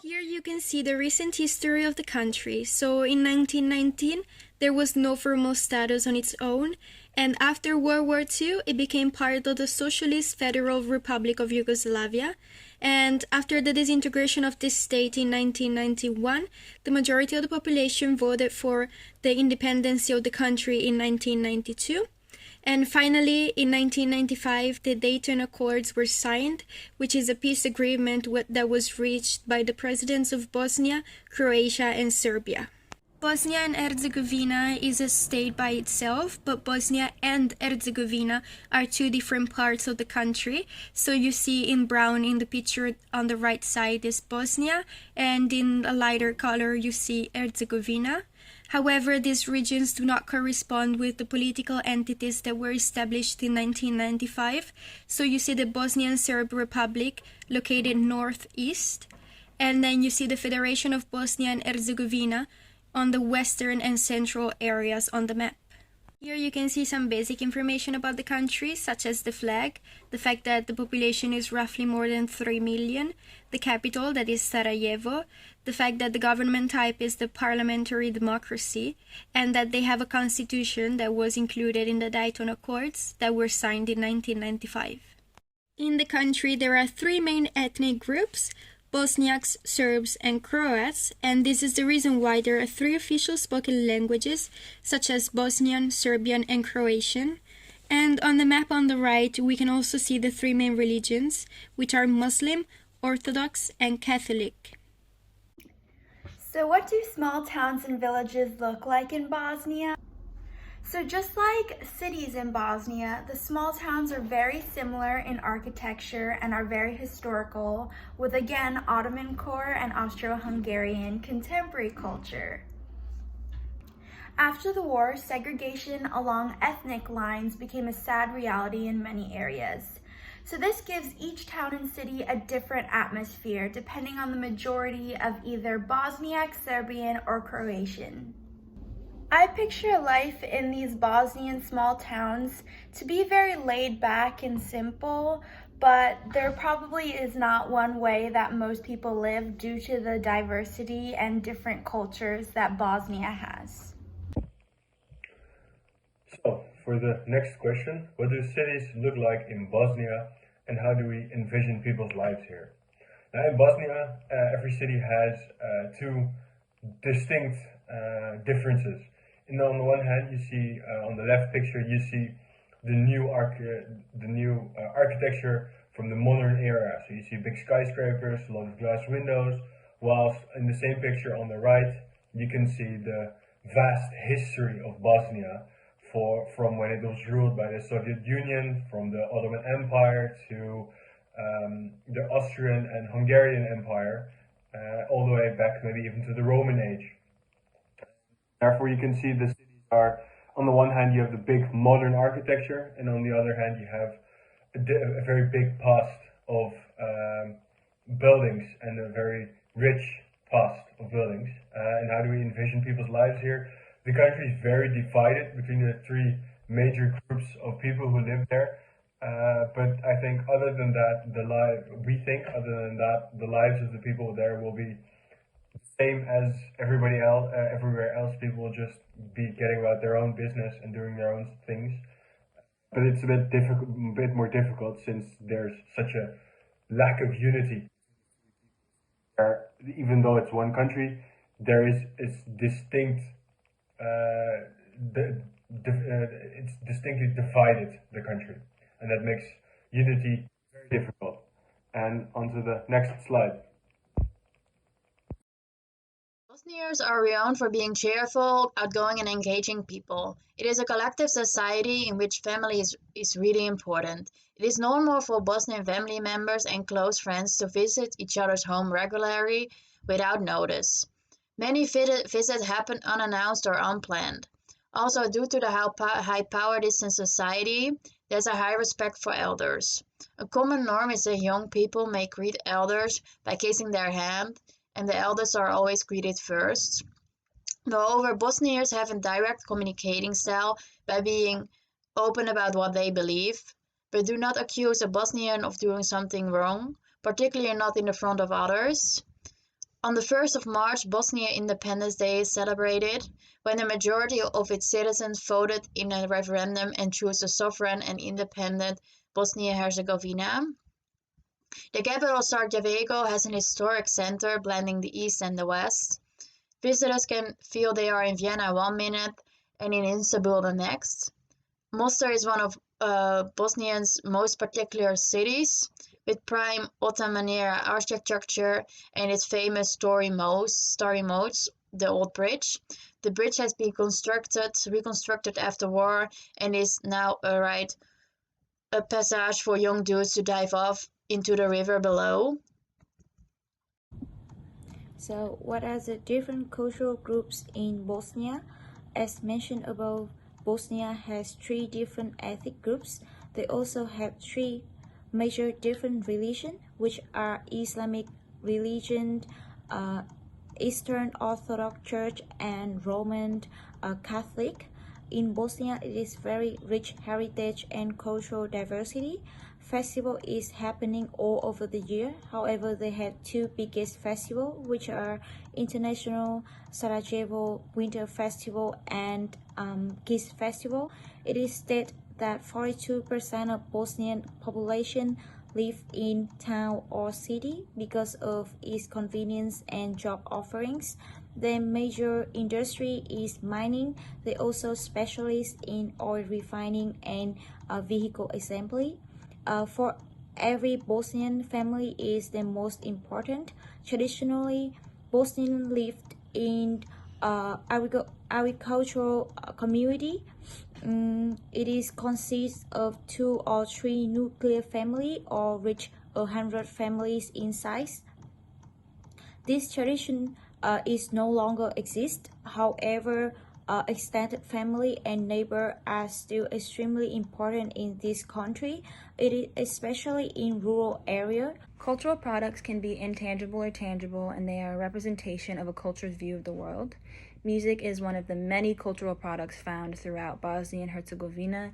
Here you can see the recent history of the country. So in 1919, there was no formal status on its own, and after World War II, it became part of the Socialist Federal Republic of Yugoslavia. And after the disintegration of this state in 1991, the majority of the population voted for the independence of the country in 1992. And finally, in 1995, the Dayton Accords were signed, which is a peace agreement that was reached by the presidents of Bosnia, Croatia, and Serbia. Bosnia and Herzegovina is a state by itself, but Bosnia and Herzegovina are two different parts of the country. So you see in brown in the picture on the right side is Bosnia, and in a lighter color you see Herzegovina. However, these regions do not correspond with the political entities that were established in 1995. So you see the Bosnian Serb Republic located northeast, and then you see the Federation of Bosnia and Herzegovina on the western and central areas on the map. Here you can see some basic information about the country, such as the flag, the fact that the population is roughly more than 3 million, the capital, that is Sarajevo, the fact that the government type is the parliamentary democracy, and that they have a constitution that was included in the Dayton Accords that were signed in 1995. In the country, there are three main ethnic groups: Bosniaks, Serbs, and Croats, and this is the reason why there are three official spoken languages, such as Bosnian, Serbian, and Croatian. And on the map on the right, we can also see the three main religions, which are Muslim, Orthodox, and Catholic. So what do small towns and villages look like in Bosnia? So just like cities in Bosnia, the small towns are very similar in architecture and are very historical, with again Ottoman core and Austro-Hungarian contemporary culture. After the war, segregation along ethnic lines became a sad reality in many areas. So this gives each town and city a different atmosphere depending on the majority of either Bosniak, Serbian, or Croatian. I picture life in these Bosnian small towns to be very laid back and simple, but there probably is not one way that most people live due to the diversity and different cultures that Bosnia has. So, for the next question, what do cities look like in Bosnia and how do we envision people's lives here? Now in Bosnia, every city has two distinct differences. And on the one hand, you see on the left picture, you see the new architecture from the modern era. So you see big skyscrapers, a lot of glass windows, whilst in the same picture on the right, you can see the vast history of Bosnia from when it was ruled by the Soviet Union, from the Ottoman Empire to the Austrian and Hungarian Empire, all the way back maybe even to the Roman age. Therefore, you can see the cities are, on the one hand, you have the big modern architecture, and on the other hand, you have a very big past of buildings and a very rich past of buildings. And how do we envision people's lives here? The country is very divided between the three major groups of people who live there. But I think other than that, the lives of the people there will be same as everybody else, everywhere else. People will just be getting about their own business and doing their own things. But it's a bit more difficult since there's such a lack of unity. Even though it's one country, there is distinct. It's distinctly divided, the country, and that makes unity very difficult. And on to the next slide. Bosnians are renowned for being cheerful, outgoing, and engaging people. It is a collective society in which family is really important. It is normal for Bosnian family members and close friends to visit each other's home regularly without notice. Many visits happen unannounced or unplanned. Also, due to the high power distance society, there's a high respect for elders. A common norm is that young people may greet elders by kissing their hand, and the elders are always greeted first. Moreover, Bosnians have a direct communicating style by being open about what they believe, but do not accuse a Bosnian of doing something wrong, particularly not in the front of others. On the 1st of March, Bosnia Independence Day is celebrated, when the majority of its citizens voted in a referendum and chose a sovereign and independent Bosnia-Herzegovina. The capital Sarajevo has an historic center blending the East and the West. Visitors can feel they are in Vienna 1 minute and in Istanbul the next. Mostar is one of Bosnia's most particular cities, with prime Ottoman era architecture and its famous starry moats, the Old Bridge. The bridge has been reconstructed after war, and is now a passage for young dudes to dive off into the river below. So, what are the different cultural groups in Bosnia? As mentioned above, Bosnia has 3 different ethnic groups. They also have 3 major different religions, which are Islamic religion, Eastern Orthodox Church, and Roman Catholic. In Bosnia, it is very rich heritage and cultural diversity. Festival is happening all over the year. However, they have 2 biggest festivals, which are International Sarajevo Winter Festival and Kiss Festival. It is stated that 42% of Bosnian population live in town or city because of its convenience and job offerings. Their major industry is mining. They also specialize in oil refining and vehicle assembly. For every Bosnian family is the most important. Traditionally, Bosnians lived in agricultural community. It is consists of 2 or 3 nuclear family or reach 100 families in size. This tradition is no longer exist. However, extended family and neighbor are still extremely important in this country. It is especially in rural area. Cultural products can be intangible or tangible, and they are a representation of a culture's view of the world. Music is one of the many cultural products found throughout Bosnia and Herzegovina.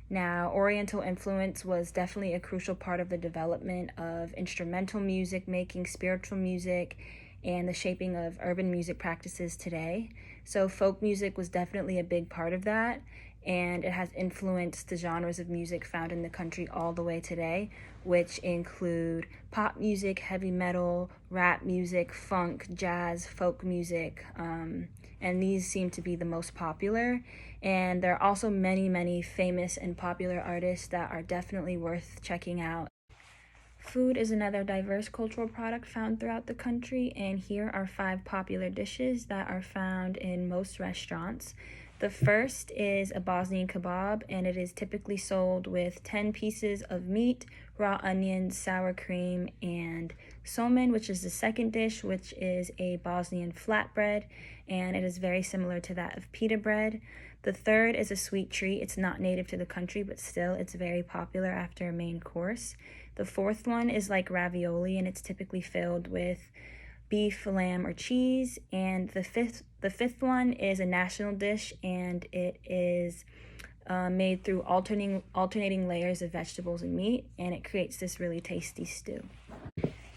Now, Oriental influence was definitely a crucial part of the development of instrumental music making, spiritual music, and the shaping of urban music practices today. So folk music was definitely a big part of that, and it has influenced the genres of music found in the country all the way today, which include pop music, heavy metal, rap music, funk, jazz, folk music, and these seem to be the most popular. And there are also many famous and popular artists that are definitely worth checking out. Food is another diverse cultural product found throughout the country, and here are 5 popular dishes that are found in most restaurants. The first is a Bosnian kebab, and it is typically sold with 10 pieces of meat, raw onions, sour cream, and somen, which is the second dish, which is a Bosnian flatbread, and it is very similar to that of pita bread. The third is a sweet treat. It's not native to the country, but still it's very popular after a main course. The fourth one is like ravioli, and it's typically filled with beef, lamb, or cheese. And the fifth one is a national dish, and it is made through alternating layers of vegetables and meat, and it creates this really tasty stew.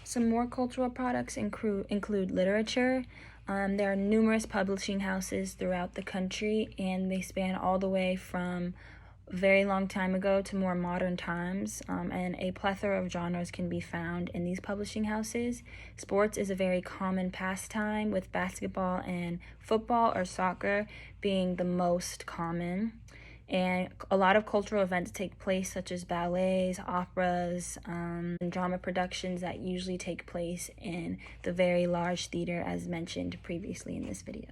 Some more cultural products include literature. There are numerous publishing houses throughout the country, and they span all the way from a very long time ago to more modern times, and a plethora of genres can be found in these publishing houses. Sports is a very common pastime, with basketball and football or soccer being the most common. And a lot of cultural events take place, such as ballets, operas, and drama productions that usually take place in the very large theater, as mentioned previously in this video.